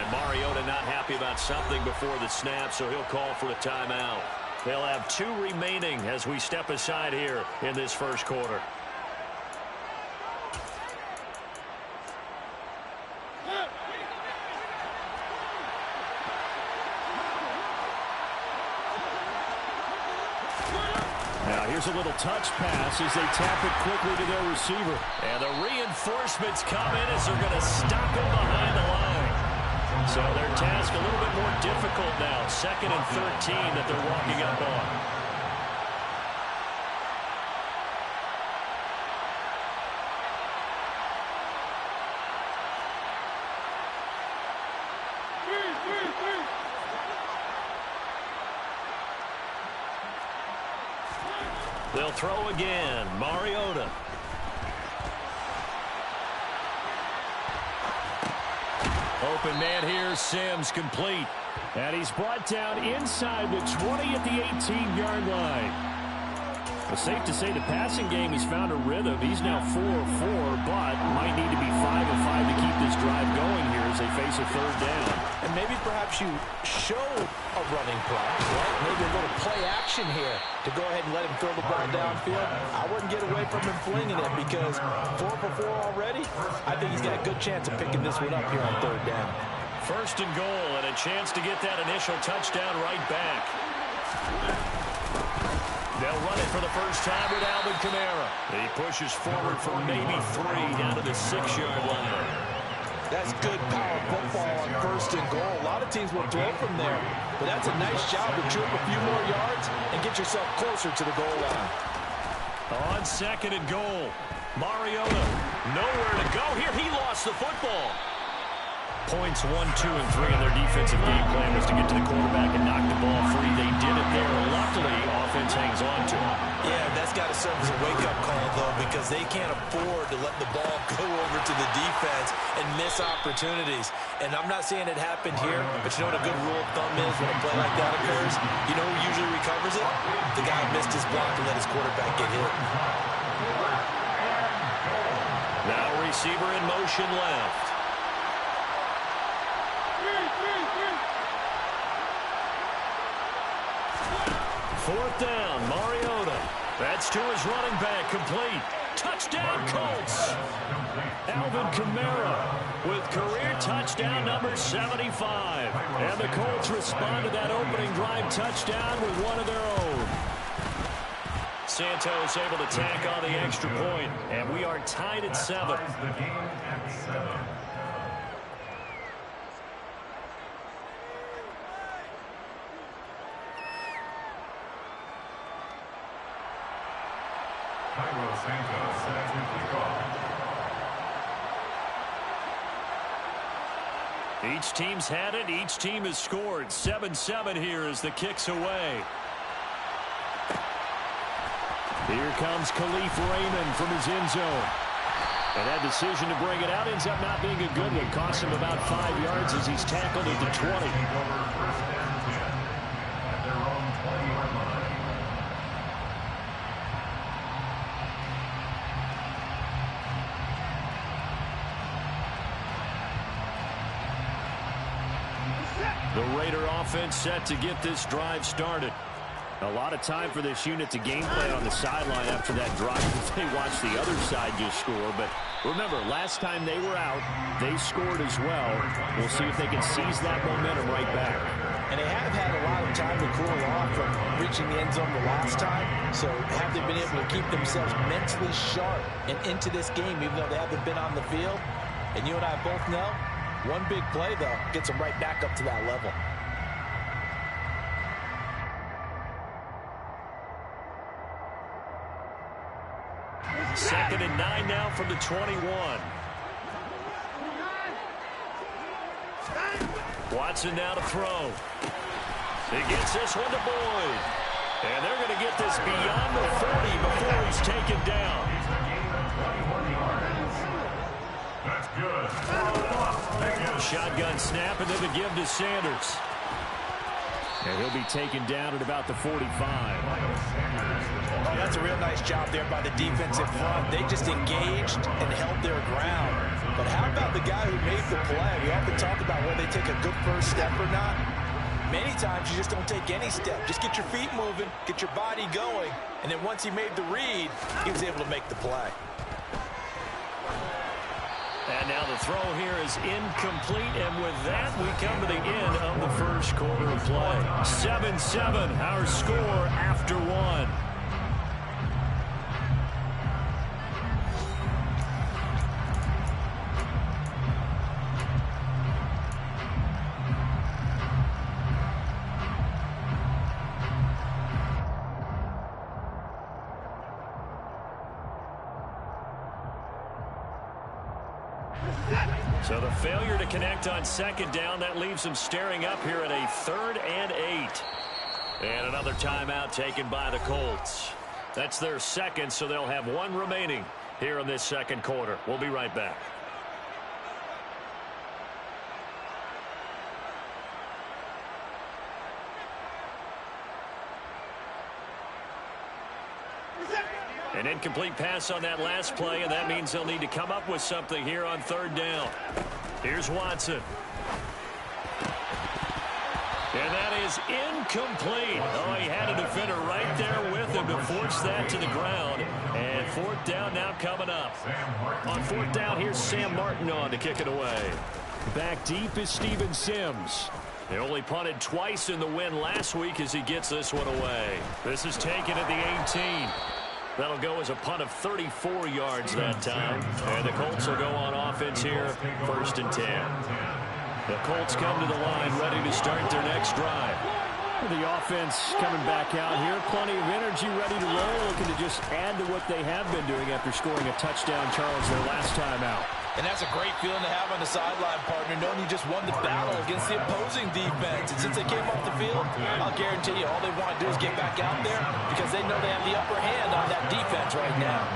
And Mariota not happy about something before the snap, so he'll call for a timeout. They'll have 2 remaining as we step aside here in this first quarter. Now here's a little touch pass as they tap it quickly to their receiver. And the reinforcements come in as they're going to stop him behind the line. So their task a little bit more difficult now. 2nd and 13 that they're walking up on. They'll throw again. Mariota. Open man here. Sims complete. And he's brought down inside the 20 at the 18-yard line. Well, safe to say the passing game has found a rhythm. He's now 4 of 4, but might need to be 5 of 5 to keep this drive going here as they face a 3rd down. And maybe perhaps you show a running play, right? Maybe a little play action here to go ahead and let him throw the ball downfield. I wouldn't get away from him flinging it because 4 for 4 already. I think he's got a good chance of picking this one up here on 3rd down. 1st and goal and a chance to get that initial touchdown right back. They'll run it for the first time with Alvin Kamara. He pushes forward for maybe 3 down to the 6-yard line. That's good power football on 1st and goal. A lot of teams will throw from there, but that's a nice job to chew up a few more yards and get yourself closer to the goal line. On 2nd and goal, Mariota nowhere to go here. He lost the football. Points 1, 2, and 3 in their defensive game plan was to get to the quarterback and knock the ball free. They did it there. Luckily, offense hangs on to him. Yeah, that's got to serve as a wake-up call, though, because they can't afford to let the ball go over to the defense and miss opportunities. And I'm not saying it happened here, but you know what a good rule of thumb is when a play like that occurs? You know who usually recovers it? The guy who missed his block and let his quarterback get hit. Now receiver in motion left. 4th down, Mariota. That's to his running back, complete. Touchdown, Colts. Alvin Kamara with career touchdown number 75. And the Colts respond to that opening drive touchdown with one of their own. Santos able to tack on the extra point, and we are tied at 7. Each team's had it. Each team has scored. 7-7 here as the kick's away. Here comes Khalif Raymond from his end zone. And that decision to bring it out ends up not being a good one. Costs him about 5 yards as he's tackled at the 20. The Raider offense set to get this drive started. A lot of time for this unit to game plan on the sideline after that drive as they watch the other side just score. But remember, last time they were out, they scored as well. We'll see if they can seize that momentum right back. And they have had a lot of time to cool off from reaching the end zone the last time. So have they been able to keep themselves mentally sharp and into this game, even though they haven't been on the field? And you and I both know, one big play, though, gets them right back up to that level. Second and 9 now from the 21. Watson now to throw. He gets this one to Boyd. And they're going to get this beyond the 40 before he's taken down. That's good. Shotgun snap, and then the give to Sanders. And he'll be taken down at about the 45. Oh, that's a real nice job there by the defensive front. They just engaged and held their ground. But how about the guy who made the play? We often talk about whether they take a good first step or not. Many times you just don't take any step. Just get your feet moving, get your body going, and then once he made the read, he was able to make the play. And now the throw here is incomplete, and with that, we come to the end of the first quarter of play. 7-7, our score after one. So the failure to connect on second down, that leaves them staring up here at a 3rd and 8. And another timeout taken by the Colts. That's their second, so they'll have one remaining here in this second quarter. We'll be right back. An incomplete pass on that last play, and that means they'll need to come up with something here on 3rd down. Here's Watson. And that is incomplete. Oh, he had a defender right there with him to force that to the ground. And 4th down now coming up. On 4th down, here's Sam Martin on to kick it away. Back deep is Steven Sims. They only punted twice in the win last week as he gets this one away. This is taken at the 18. That'll go as a punt of 34 yards that time. And the Colts will go on offense here, 1st and 10. The Colts come to the line ready to start their next drive. The offense coming back out here. Plenty of energy, ready to roll, looking to just add to what they have been doing after scoring a touchdown, Charles, their last time out. And that's a great feeling to have on the sideline, partner, knowing you just won the battle against the opposing defense. And since they came off the field, I'll guarantee you all they want to do is get back out there because they know they have the upper hand on that defense right now.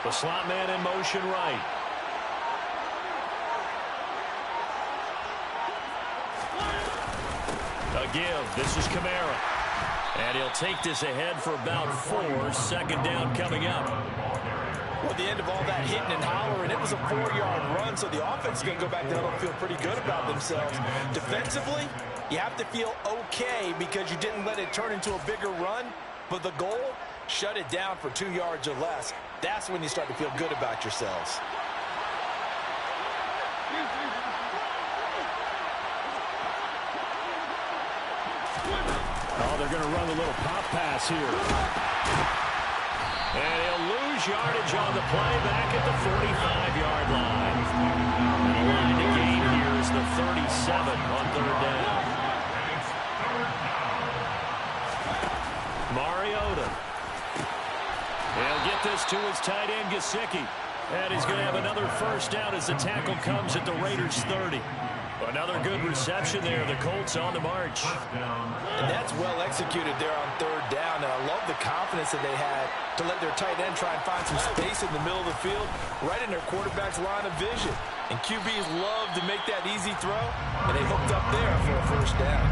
The slot man in motion right. A give. This is Kamara. And he'll take this ahead for about 4. 2nd down coming up. Well, at the end of all that hitting and hollering, it was a 4-yard run, so the offense is going to go back there and feel pretty good about themselves. Defensively, you have to feel okay because you didn't let it turn into a bigger run, but the goal, shut it down for 2 yards or less. That's when you start to feel good about yourselves. Oh, they're going to run a little pop pass here. And he'll lose yardage on the play back at the 45-yard line. And the line to gain here is the 37 on 3rd down. Mariota. He'll get this to his tight end, Gesicki. And he's going to have another 1st down as the tackle comes at the Raiders' 30. Another good reception there. The Colts on the march. And that's well executed there on 3rd down. And I love the confidence that they had to let their tight end try and find some space in the middle of the field, right in their quarterback's line of vision. And QBs love to make that easy throw, and they hooked up there for a 1st down.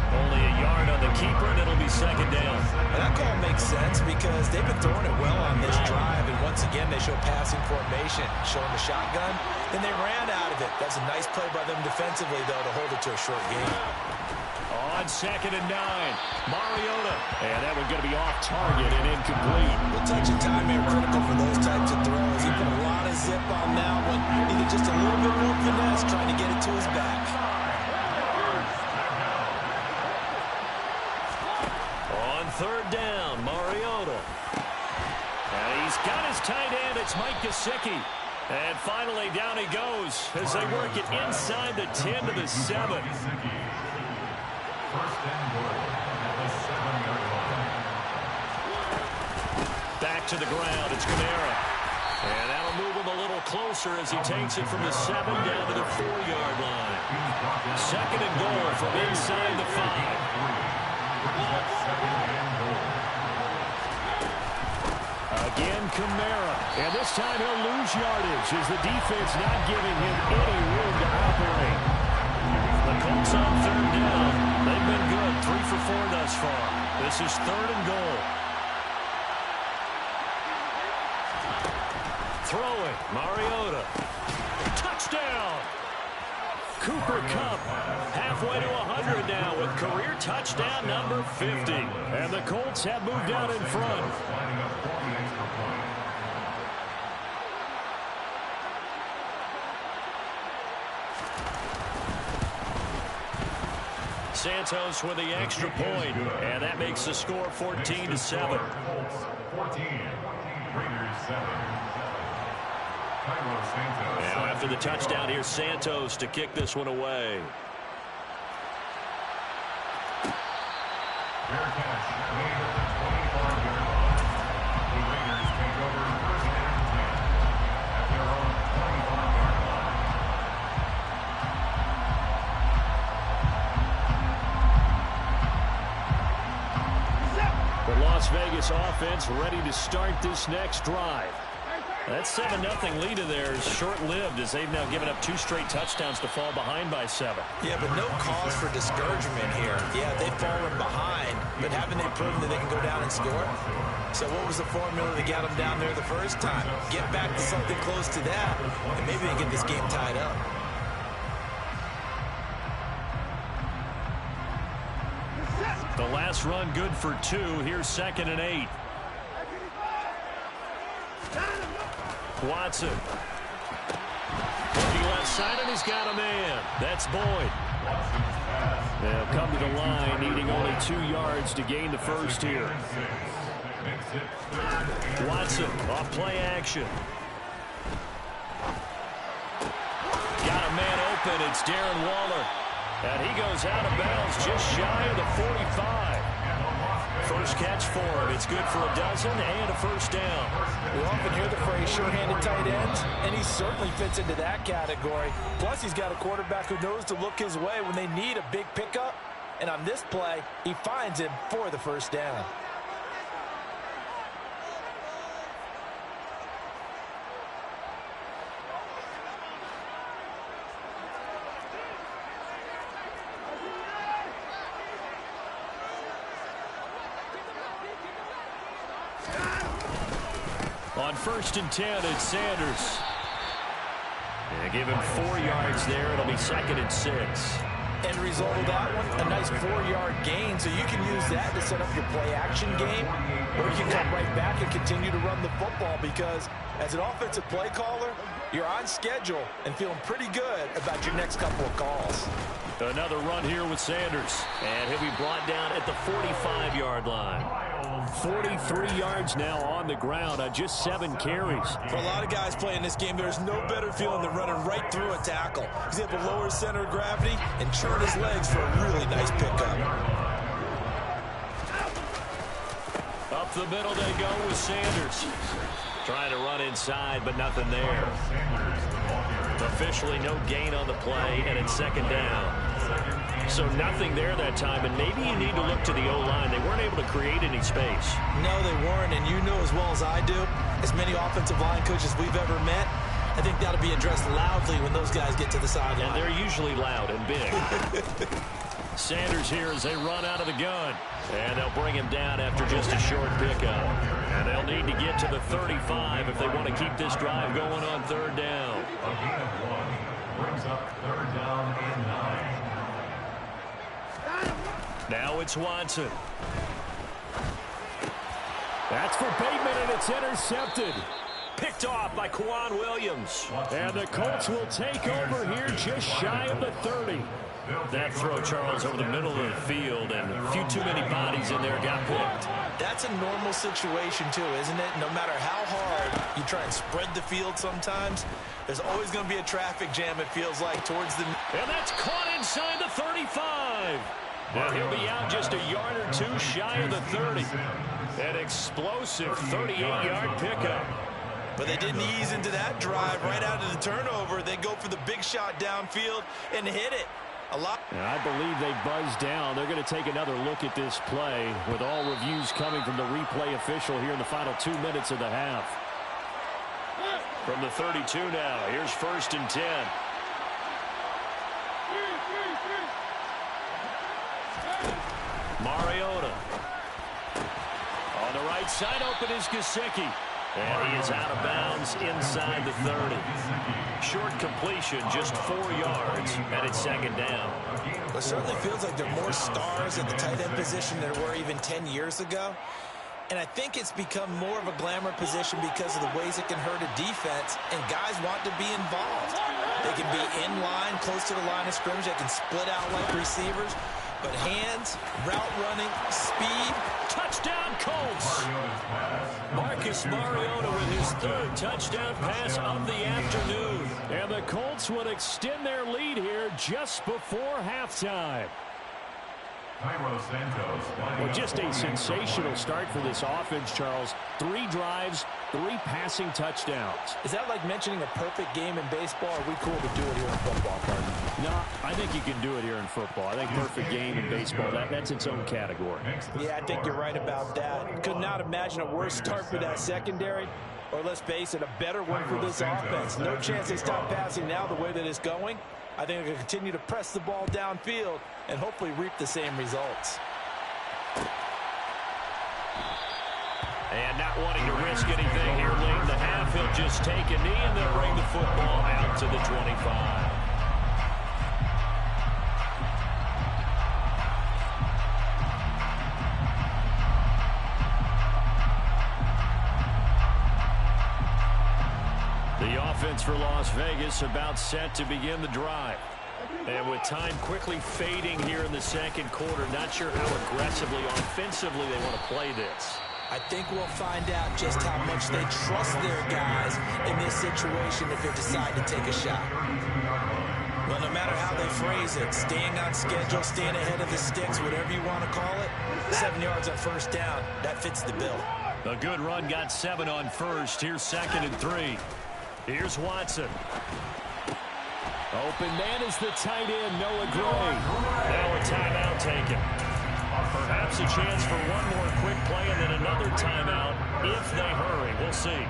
Only a yard on the keeper, and it'll be 2nd down. And that call makes sense because they've been throwing it well on this drive, and once again they show passing formation, showing the shotgun. Then they ran out of it. That's a nice play by them defensively, though, to hold it to a short game. On 2nd and 9, Mariota. And that one's going to be off target and incomplete. The touch of time here critical for those types of throws. He put a lot of zip on that one. Needed just a little bit more finesse trying to get it to his back. On 3rd down, Mariota. And he's got his tight end. It's Mike Gesicki. And finally, down he goes as they work it inside the 10 to the 7. Back to the ground. It's Kamara. And that'll move him a little closer as he takes it from the 7 down to the 4-yard line. 2nd and goal from inside the 5. Again, Kamara. And this time he'll lose yardage as the defense not giving him any room to operate. The Colts on third down. They've been good, 3 for 4 thus far. This is 3rd and goal. Throwing, Mariota. Touchdown! Cooper Kupp halfway to 100 now with career touchdown number 50. And the Colts have moved out in front. Santos with the extra point, and that makes the score 14-7. 14, Raiders 7. Now after the touchdown, here's Santos to kick this one away. Fair catch made at the 25-yard line. The Raiders take over 1st and 10 at their own 25-yard line. The Las Vegas offense ready to start this next drive. That 7-0 lead in there is short-lived as they've now given up 2 straight touchdowns to fall behind by 7. Yeah, but no cause for discouragement here. Yeah, they've fallen behind, but haven't they proven that they can go down and score? So what was the formula that got them down there the first time? Get back to something close to that, and maybe they get this game tied up. The last run good for 2. Here's 2nd and 8. Watson. Looking left side, and he's got a man. That's Boyd. They'll come to the line, needing only 2 yards to gain the first here. Watson off play action. Got a man open. It's Darren Waller. And he goes out of bounds just shy of the 45. First catch for him. It's good for a dozen and a first down. We often hear the phrase sure-handed tight ends, and he certainly fits into that category. Plus, he's got a quarterback who knows to look his way when they need a big pickup. And on this play, he finds him for the first down. On 1st and 10, it's Sanders. And give him 4 yards there. It'll be 2nd and 6. End result of that one, a nice 4-yard gain. So you can use that to set up your play-action game, or you can come right back and continue to run the football because as an offensive play caller, you're on schedule and feeling pretty good about your next couple of calls. Another run here with Sanders. And he'll be brought down at the 45-yard line. 43 yards now on the ground on just 7 carries. For a lot of guys playing this game, there's no better feeling than running right through a tackle. He's able to lower his center of gravity and churn his legs for a really nice pickup. Up the middle they go with Sanders. Trying to run inside, but nothing there. Officially no gain on the play, and it's 2nd down. So nothing there that time, and maybe you need to look to the O-line. They weren't able to create any space. No, they weren't, and you know as well as I do, as many offensive line coaches we've ever met, I think that'll be addressed loudly when those guys get to the sideline. And they're usually loud and big. Sanders here as they run out of the gun. And they'll bring him down after just a short pickup. And they'll need to get to the 35 if they want to keep this drive going on 3rd down. A gain of 1 brings up 3rd down and 9. Now it's Watson. That's for Bateman, and it's intercepted. Picked off by Kwan Williams. And the Colts will take over here just shy of the 30. That throw, Charles, over the middle of the field, and a few too many bodies in there got picked. That's a normal situation, too, isn't it? No matter how hard you try and spread the field sometimes, there's always going to be a traffic jam, it feels like, towards the... And that's caught inside the 35. Now he'll be out just a yard or 2 shy of the 30. An explosive 38-yard pickup. But they didn't ease into that drive right out of the turnover. They go for the big shot downfield and hit it. I believe they buzzed down. They're going to take another look at this play with all reviews coming from the replay official here in the final 2 minutes of the half. From the 32 now, here's 1st and 10. Mariota. On the right side, open is Gesicki. And he is out of bounds inside the 30. Short completion, just 4 yards, and it's 2nd down. Well, it certainly feels like there are more stars at the tight end position than there were even 10 years ago. And I think it's become more of a glamour position because of the ways it can hurt a defense, and guys want to be involved. They can be in line, close to the line of scrimmage. They can split out like receivers. But hands, route running, speed, touchdown Colts. Marcus Mariota with his 3rd touchdown pass of the afternoon. And the Colts would extend their lead here just before halftime. Well, just a sensational start for this offense, Charles. 3 drives, 3 passing touchdowns. Is that like mentioning a perfect game in baseball? Or are we cool to do it here in football, partner? No, I think you can do it here in football. I think perfect game in baseball, that's its own category. Yeah, I think you're right about that. Could not imagine a worse start for that secondary. Or let's face it, a better one for this offense. No chance they stop passing now the way that it's going. I think they're going to continue to press the ball downfield and hopefully reap the same results. And not wanting to risk anything here late in the half, he'll just take a knee and then bring the football out to the 25. The offense for Las Vegas about set to begin the drive. And with time quickly fading here in the 2nd quarter, not sure how aggressively, offensively they want to play this. I think we'll find out just how much they trust their guys in this situation if they decide to take a shot. Well, no matter how they phrase it, staying on schedule, staying ahead of the sticks, whatever you want to call it, 7 yards on 1st down, that fits the bill. A good run got 7 on 1st. Here's 2nd and 3. Here's Watson. Open man is the tight end, Noah Gray. Now a timeout taken. Perhaps a chance for one more quick play and then another timeout if they hurry. We'll see.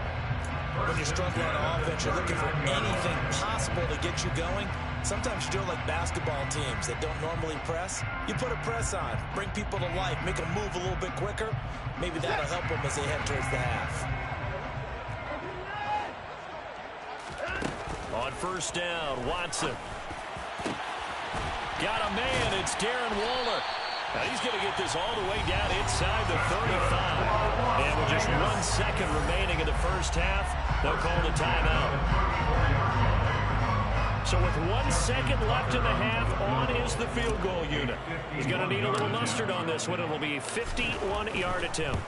When you're struggling on offense, you're looking for anything possible to get you going. Sometimes you do it like basketball teams that don't normally press. You put a press on, bring people to life, make them move a little bit quicker. Maybe that'll help them as they head towards the half. On 1st down, Watson. Got a man. It's Darren Waller. Now he's going to get this all the way down inside the 35. And with just 1 second remaining in the 1st half, they'll call the timeout. So with 1 second left in the half, on is the field goal unit. He's going to need a little mustard on this one. It'll be a 51-yard attempt.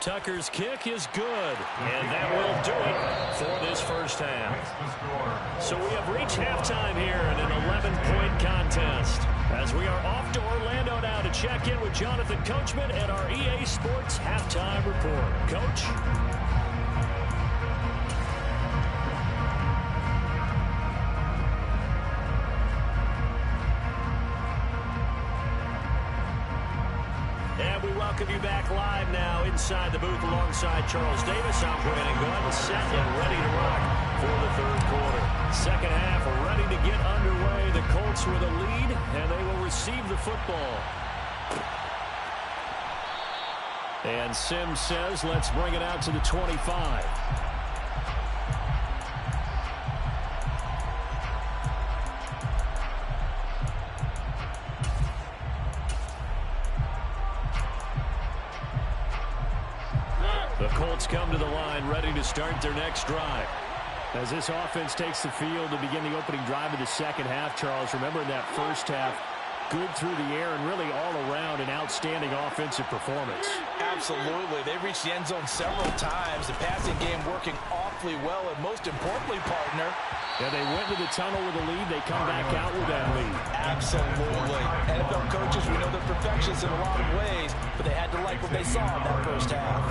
Tucker's kick is good, and that will do it for this 1st half. So we have reached halftime here in an 11-point contest. As we are off to Orlando now to check in with Jonathan Coachman at our EA Sports Halftime Report. Coach? And we welcome you back live now inside the booth alongside Charles Davis. I'm Brandon Gordon, set and ready to rock for the 3rd quarter. 2nd half ready to get underway. The Colts with a lead, and they will receive the football. And Sims says, let's bring it out to the 25. The Colts come to the line ready to start their next drive. As this offense takes the field to begin the opening drive of the 2nd half, Charles, remember in that 1st half, good through the air and really all around an outstanding offensive performance. Absolutely. They reached the end zone several times. The passing game working awfully well, and most importantly, partner, yeah, they went to the tunnel with a lead. They come back out with that lead. Absolutely. NFL coaches, we know they're perfectionists in a lot of ways, but they had to like what they saw in that 1st half.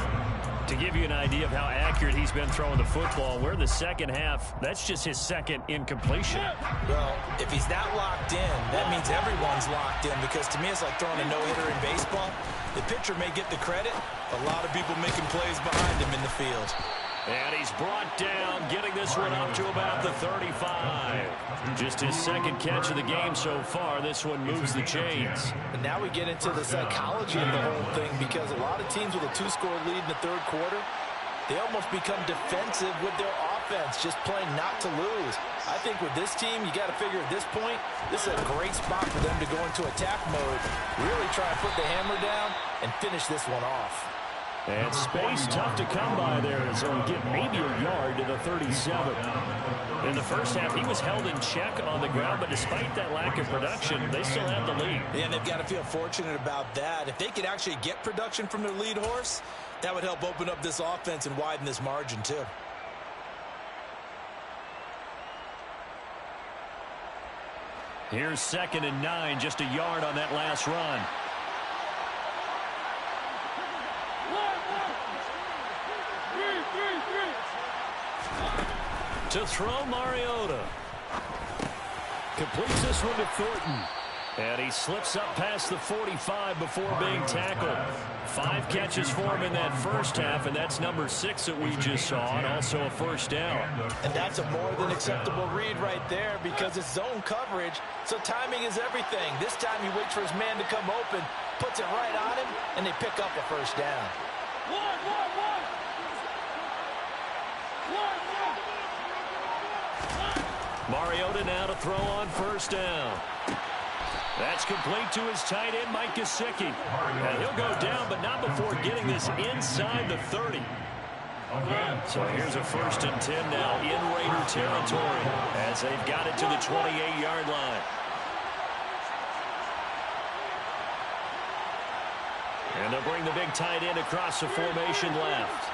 To give you an idea of how accurate he's been throwing the football, we're in the 2nd half. That's just his 2nd incompletion. Well, if he's not locked in, that means everyone's locked in, because to me it's like throwing a no-hitter in baseball. The pitcher may get the credit, a lot of people making plays behind him in the field. And he's brought down, getting this one up to about the 35. Just his second catch of the game so far. This one moves the chains. And now we get into the psychology of the whole thing, because a lot of teams with a 2-score lead in the third quarter, they almost become defensive with their offense, just playing not to lose. I think with this team, you got to figure at this point, this is a great spot for them to go into attack mode, really try to put the hammer down and finish this one off. And space tough to come by there as he'll get maybe a yard to the 37. In the first half, he was held in check on the ground, but despite that lack of production, they still have the lead. Yeah, and they've got to feel fortunate about that. If they could actually get production from their lead horse, that would help open up this offense and widen this margin too. Here's 2nd and 9, just a yard on that last run. To throw, Mariota. Completes this one to Thornton. And he slips up past the 45 before being tackled. 5 catches for him in that first half, and that's number 6 that we just saw, and also a first down. And that's a more than acceptable read right there, because it's zone coverage, so timing is everything. This time he waits for his man to come open, puts it right on him, and they pick up a first down. Mariota now to throw on first down. That's complete to his tight end, Mike Gesicki. And he'll go down, but not before getting this inside the 30. So here's a 1st and 10 now in Raider territory as they've got it to the 28-yard line. And they'll bring the big tight end across the formation left.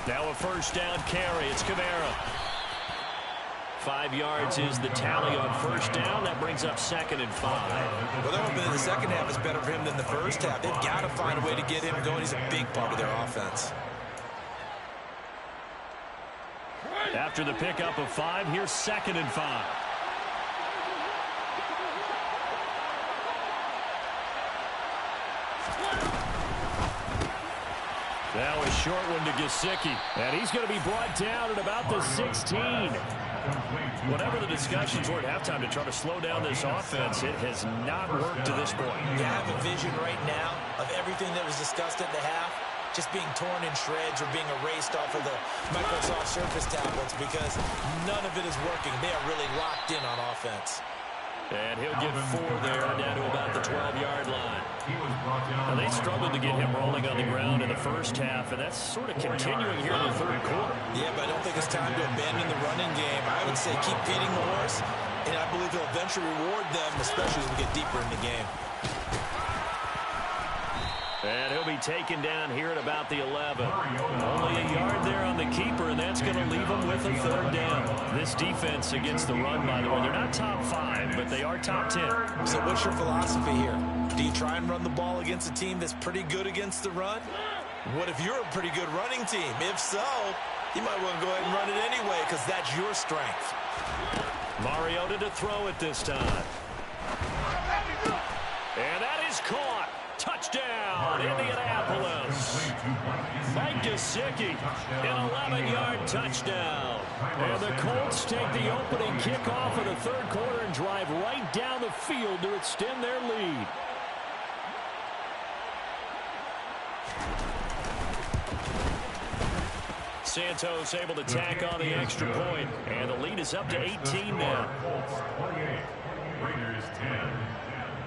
Now a first down carry. It's Kamara. 5 yards is the tally on first down. That brings up 2nd and 5. Well, they're hoping that the second half is better for him than the first half. They've got to find a way to get him going. He's a big part of their offense. After the pickup of 5, here's 2nd and 5. Now a short one to Gesicki. And he's going to be brought down at about the 16. Whatever the discussions were at halftime to try to slow down this offense, it has not worked to this point. You have a vision right now of everything that was discussed at the half just being torn in shreds or being erased off of the Microsoft Surface tablets, because none of it is working. They are really locked in on offense. And he'll get 4 there, down to about the 12-yard line. Now, they struggled to get him rolling on the ground in the first half, and that's sort of continuing here in the third quarter. Yeah, but I don't think it's time to abandon the running game. I would say keep feeding the horse, and I believe he'll eventually reward them, especially as we get deeper in the game. And he'll be taken down here at about the 11. Only a yard there on the keeper, and that's going to leave him with a 3rd down. This defense against the run, by the way, they're not top 5, but they are top 10. So what's your philosophy here? Do you try and run the ball against a team that's pretty good against the run? What if you're a pretty good running team? If so, you might want to go ahead and run it anyway, because that's your strength. Mariota to throw it this time. And that is caught. Touchdown, Indianapolis. Mike Gesicki, an 11-yard touchdown. And the Colts take the opening kickoff of the third quarter and drive right down the field to extend their lead. Santos able to tack on the extra point, and the lead is up to 18 now. Colts 28, Raiders 10.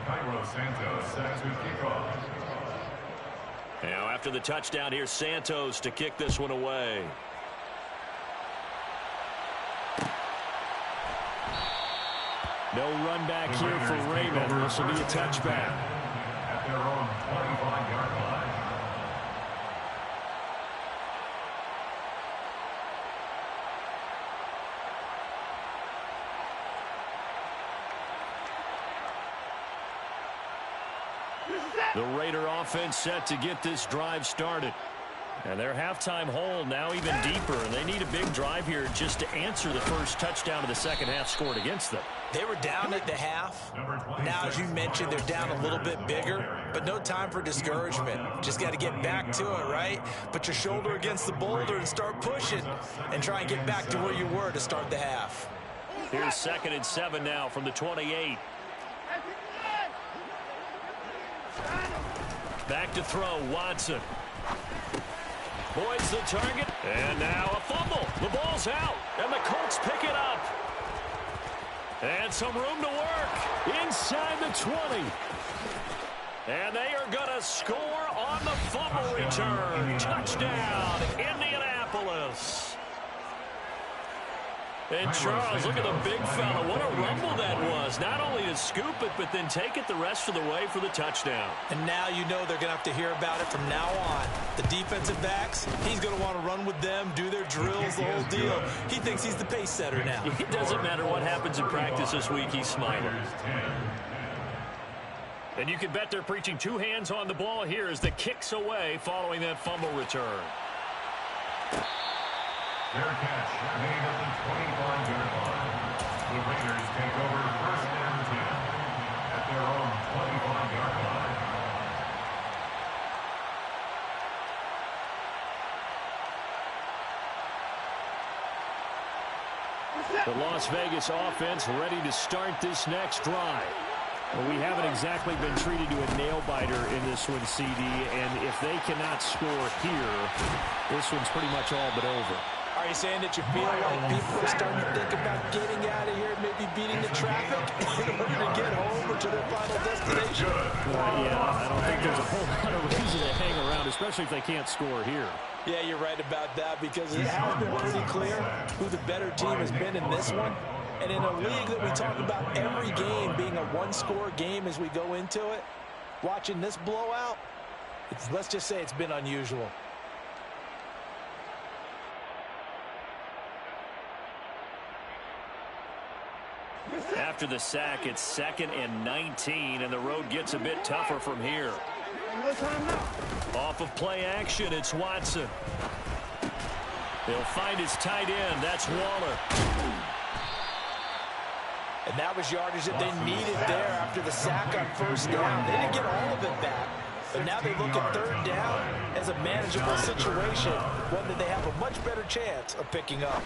Cairo Santos set to kick off. Now after the touchdown, here's Santos to kick this one away. No run back here for Raymond. This will be a touchback. At their own 25-yard line. The Raider offense set to get this drive started. And their halftime hole now even deeper, and they need a big drive here just to answer the first touchdown of the second half scored against them. They were down at the half. Now, as you mentioned, they're down a little bit bigger, but no time for discouragement. Just got to get back to it, right? Put your shoulder against the boulder and start pushing and try and get back to where you were to start the half. Here's 2nd and 7 now from the 28. Back to throw, Watson. Boyd's the target, and now a fumble. The ball's out, and the Colts pick it up. And some room to work inside the 20. And they are going to score on the fumble return. Touchdown, Indianapolis. And Charles, look at the big fella. What a rumble that was. Not only to scoop it, but then take it the rest of the way for the touchdown. And now you know they're going to have to hear about it from now on. The defensive backs, he's going to want to run with them, do their drills, the whole deal. He thinks he's the pace setter now. It doesn't matter what happens in practice this week, he's smiling. And you can bet they're preaching 2 hands on the ball here as the kick's away following that fumble return. Fair catch, made at the 25-yard line. The Raiders take over 1st and 10 at their own 25-yard line. The Las Vegas offense ready to start this next drive. Well, we haven't exactly been treated to a nail-biter in this one, CD, and if they cannot score here, this one's pretty much all but over. Are you saying that you feel like people are starting to think about getting out of here, maybe beating the traffic in order to get home or to their final destination? Yeah, I don't think there's a whole lot of reason to hang around, especially if they can't score here. Yeah, you're right about that because it has been pretty clear who the better team has been in this one. And in a league that we talk about every game being a one-score game as we go into it, watching this blowout, let's just say it's been unusual. After the sack, it's 2nd and 19, and the road gets a bit tougher from here. Off of play action, it's Watson. He'll find his tight end. That's Waller. And that was yardage that they needed there after the sack on 1st down. They didn't get all of it back, but now they look at 3rd down as a manageable situation, one that they have a much better chance of picking up.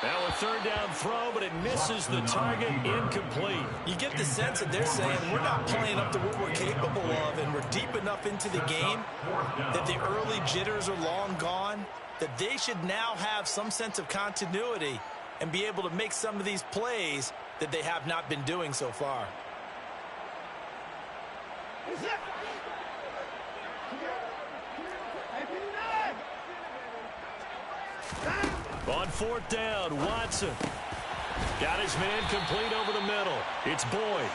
Now a 3rd down throw, but it misses the target, incomplete. You get the sense that they're saying we're not playing up to what we're capable of, and we're deep enough into the game that the early jitters are long gone, that they should now have some sense of continuity and be able to make some of these plays that they have not been doing so far. On 4th down, Watson. Got his man complete over the middle. It's Boyd.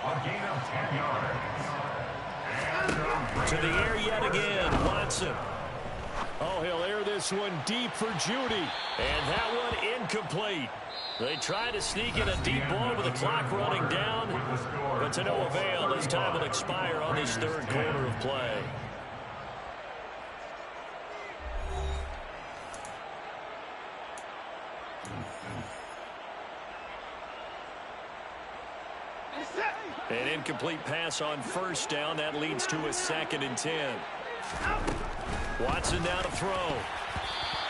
A gain of 10 yards. To the air yet again, Watson. Oh, he'll air this one deep for Judy. And that one incomplete. They try to sneak in a deep ball with the clock running down, but to no avail. This time will expire on this 3rd quarter of play. An incomplete pass on 1st down. That leads to a 2nd and 10. Watson down to throw.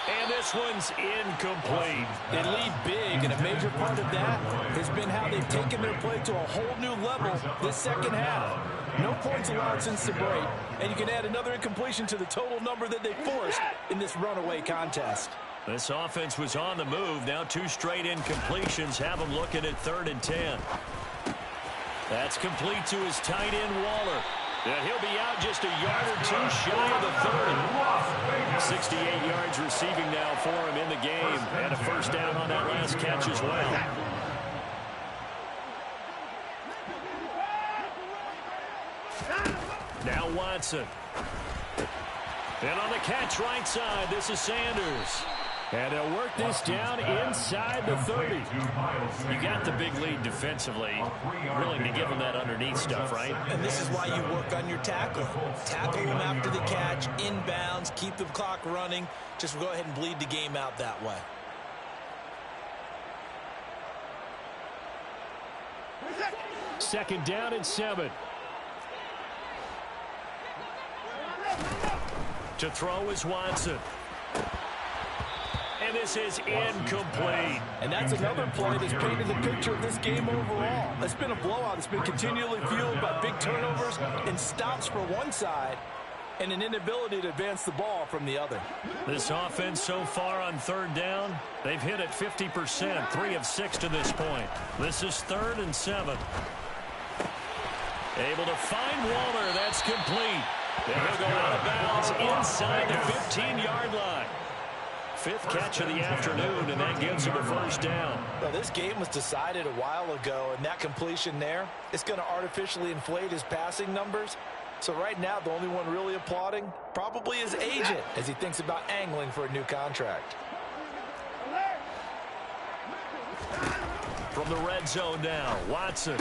And this one's incomplete. They lead big, and a major part of that has been how they've taken their play to a whole new level this 2nd half. No points allowed since the break, and you can add another incompletion to the total number that they forced in this runaway contest. This offense was on the move. Now 2 straight incompletions have them looking at 3rd and 10. That's complete to his tight end, Waller. And he'll be out just a yard or 2 shy of the 30. 68 yards receiving now for him in the game. And a 1st down on that last catch as well. Now Watson. And on the catch right side, this is Sanders. And they'll work this down inside the 30. You got the big lead defensively. Willing to give them that underneath stuff, right? And this is why you work on your tackle. Tackle them after the catch, inbounds, keep the clock running. Just go ahead and bleed the game out that way. Second down and 7. To throw is Watson. And this is incomplete. And that's another play that's painted the picture of this game overall. It's been a blowout. It's been continually fueled by big turnovers and stops for one side and an inability to advance the ball from the other. This offense so far on third down, they've hit it 50%, 3 of 6 to this point. This is 3rd and 7. Able to find Waller. That's complete. And he'll go out of bounds inside the 15-yard line. 5th catch of the afternoon, and that gives him a first down. Well, this game was decided a while ago, and that completion there, it's going to artificially inflate his passing numbers. So right now, the only one really applauding probably his agent as he thinks about angling for a new contract. From the red zone now, Watson.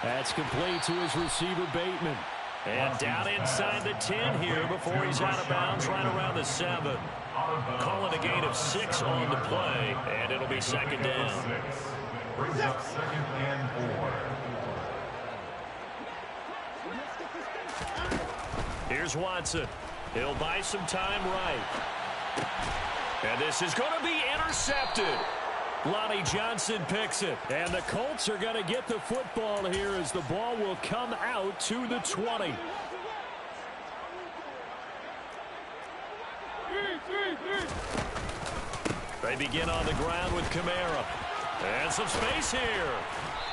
That's complete to his receiver, Bateman. And down inside the 10 here before he's out of bounds right around the 7. Calling a gain of 6 on the play, and it'll be second down. Brings up 2nd and 4. Here's Watson. He'll buy some time right. And this is going to be intercepted. Lonnie Johnson picks it. And the Colts are going to get the football here as the ball will come out to the 20. They begin on the ground with Kamara. And some space here.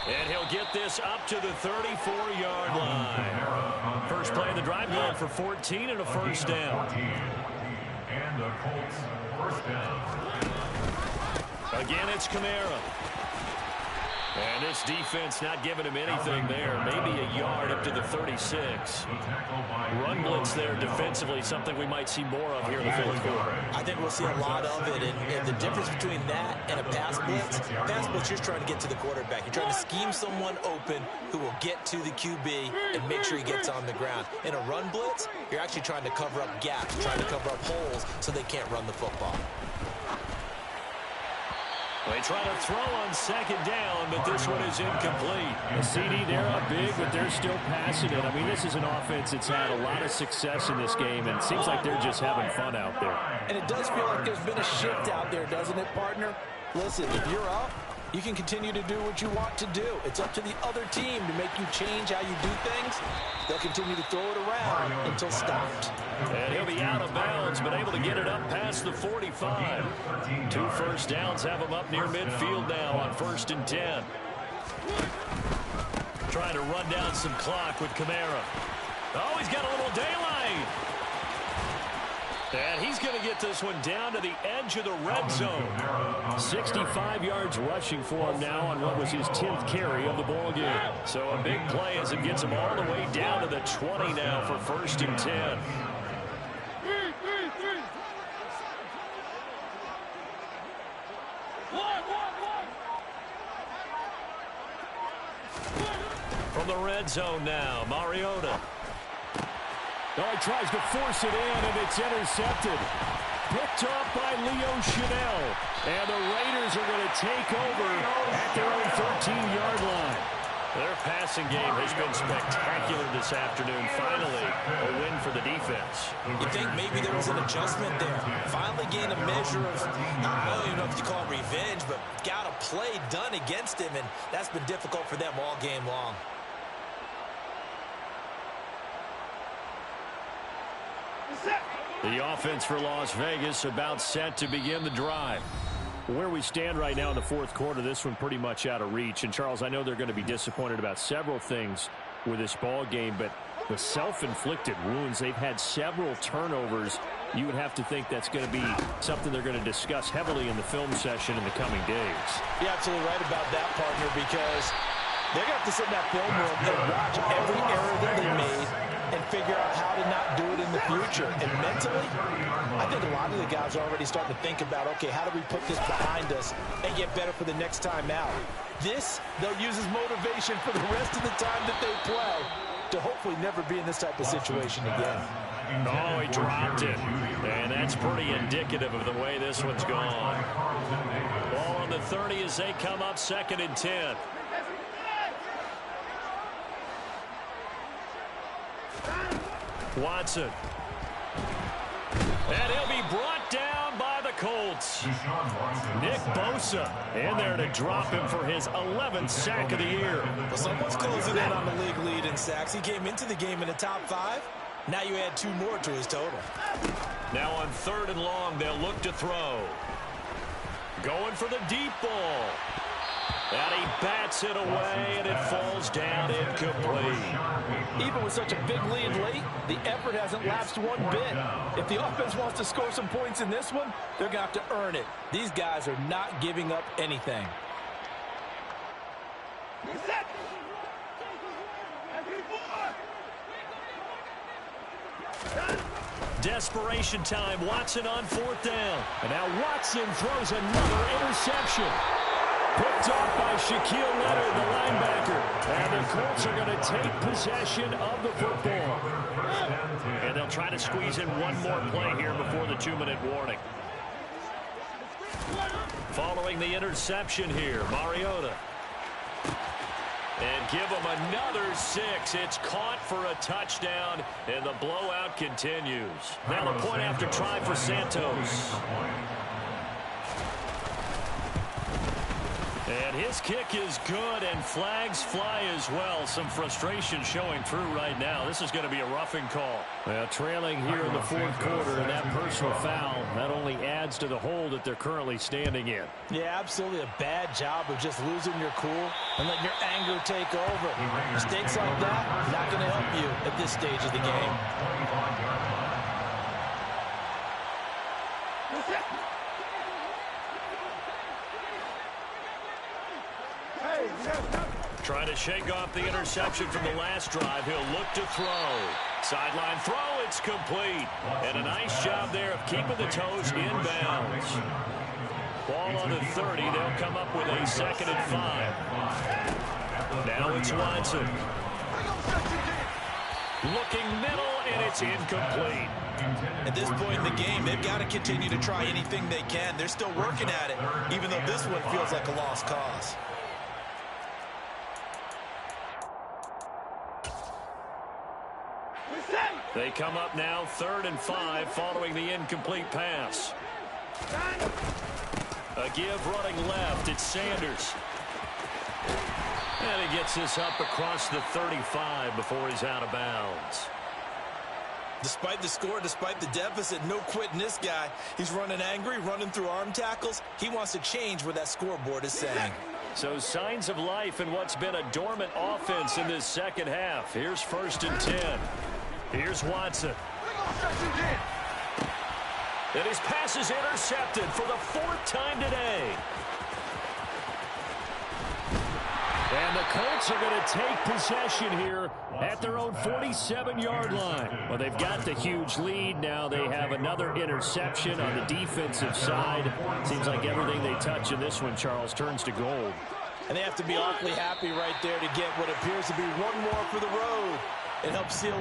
And he'll get this up to the 34-yard line. First play of the drive going for 14 and a first down. And the Colts first down. Again, it's Kamara. And this defense not giving him anything there. Maybe a yard up to the 36. Run blitz there defensively, something we might see more of here in the 4th quarter. I think we'll see a lot of it. And the difference between that and a pass blitz, you're just trying to get to the quarterback. You're trying to scheme someone open who will get to the QB and make sure he gets on the ground. In a run blitz, you're actually trying to cover up gaps, trying to cover up holes so they can't run the football. They try to throw on second down, but this one is incomplete. The CD, they're up big, but they're still passing it. I mean, this is an offense that's had a lot of success in this game, and it seems like they're just having fun out there. And it does feel like there's been a shift out there, doesn't it, partner? Listen, if you're up, you can continue to do what you want to do. It's up to the other team to make you change how you do things. They'll continue to throw it around until stopped. And he'll be out of bounds, but able to get it up past the 45. 2 first downs have him up near midfield now on 1st and 10. Trying to run down some clock with Kamara. Oh, he's got a little daylight. And he's going to get this one down to the edge of the red zone. 65 yards rushing for him now on what was his 10th carry of the ball game. So a big play as it gets him all the way down to the 20 now for 1st and 10. From the red zone now, Mariota. Oh, he tries to force it in, and it's intercepted. Picked off by Leo Chanel. And the Raiders are going to take over at their own 13-yard line. Their passing game has been spectacular this afternoon. Finally, a win for the defense. You think maybe there was an adjustment there. Finally gained a measure of, I don't even know if you call it revenge, but got a play done against him, and that's been difficult for them all game long. The offense for Las Vegas about set to begin the drive. Where we stand right now in the 4th quarter, this one pretty much out of reach. And, Charles, I know they're going to be disappointed about several things with this ball game, but the self-inflicted wounds, they've had several turnovers. You would have to think that's going to be something they're going to discuss heavily in the film session in the coming days. You're absolutely right about that, partner, because they're going to have to sit in that film room and watch every error that they made and figure out how to not do it in the future. And mentally, I think a lot of the guys are already starting to think about, okay, how do we put this behind us and get better for the next time out? This, they'll use as motivation for the rest of the time that they play to hopefully never be in this type of situation again. Oh, he dropped it. And that's pretty indicative of the way this one's gone. Ball on the 30 as they come up 2nd and 10. Watson. And he'll be brought down by the Colts. Nick Bosa in there to drop him for his 11th sack of the year. Well, someone's closing in on the league lead in sacks. He came into the game in the top 5. Now you add 2 more to his total. Now on 3rd and long, they'll look to throw. Going for the deep ball. And he bats it away, and it falls down incomplete. Even with such a big lead late, the effort hasn't lapsed one bit. If the offense wants to score some points in this one, they're going to have to earn it. These guys are not giving up anything. Desperation time. Watson on 4th down. And now Watson throws another interception. Picked off by Shaquille Leonard, the linebacker. And the Colts are going to take possession of the football. And they'll try to squeeze in one more play here before the 2-minute warning. Following the interception here, Mariota. And give him another 6. It's caught for a touchdown, and the blowout continues. Now the point after try for Santos. And his kick is good, and flags fly as well. Some frustration showing through right now. This is going to be a roughing call. Well, trailing here in the 4th quarter, and that personal foul not only adds to the hole that they're currently standing in. Yeah, absolutely a bad job of just losing your cool and letting your anger take over. Mistakes like that, not going to help you at this stage of the game. Trying to shake off the interception from the last drive. He'll look to throw. Sideline throw, it's complete. And a nice job there of keeping the toes inbounds. Ball on the 30. They'll come up with a 2nd and 5. Now it's Watson. Looking middle, and it's incomplete. At this point in the game, they've got to continue to try anything they can. They're still working at it, even though this one feels like a lost cause. They come up now 3rd and 5 following the incomplete pass. A give running left. It's Sanders. And he gets this up across the 35 before he's out of bounds. Despite the score, despite the deficit, no quitting this guy. He's running angry, running through arm tackles. He wants to change what that scoreboard is saying. So signs of life in what's been a dormant offense in this 2nd half. Here's 1st and 10. Here's Watson. And his pass is intercepted for the 4th time today. And the Colts are going to take possession here at their own 47-yard line. Well, they've got the huge lead. Now they have another interception on the defensive side. Seems like everything they touch in this one, Charles, turns to gold. And they have to be awfully happy right there to get what appears to be one more for the road. It helps seal